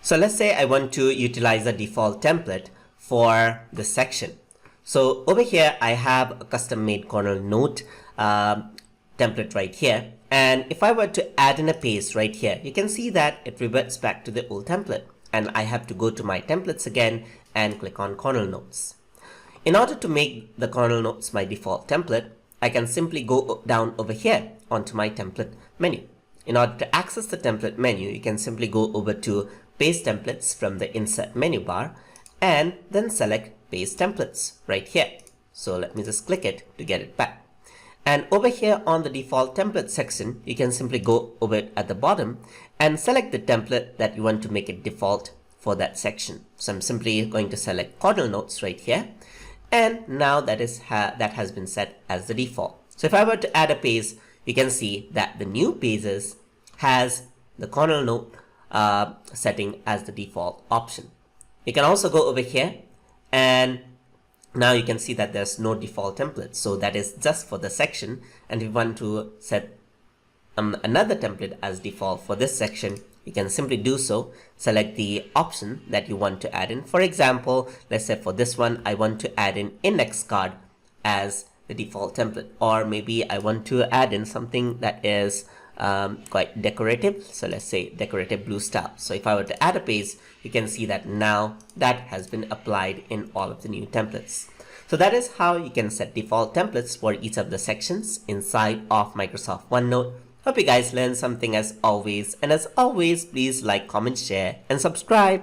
So let's say I want to utilize a default template for this section. So over here, I have a custom made corner note template right here. And if I were to add in a paste right here, you can see that it reverts back to the old template. And I have to go to my templates again and click on corner notes. In order to make the corner notes my default template, I can simply go down over here onto my template menu. In order to access the template menu, you can simply go over to Paste Templates from the Insert menu bar and then select Paste Templates right here. So let me just click it to get it back. And over here on the default template section, you can simply go over it at the bottom and select the template that you want to make it default for that section. So I'm simply going to select corner notes right here. And now that has been set as the default. So if I were to add a page, you can see that the new pages has the corner note setting as the default option. You can also go over here and now you can see that there's no default template. So that is just for the section. And if you want to set another template as default for this section, you can simply do so. Select the option that you want to add in. For example, let's say for this one, I want to add in index card as the default template, or maybe I want to add in something that is quite decorative. So let's say decorative blue style. So if I were to add a page, you can see that now that has been applied in all of the new templates. So that is how you can set default templates for each of the sections inside of Microsoft OneNote. Hope you guys learned something as always. And as always, please like, comment, share, and subscribe.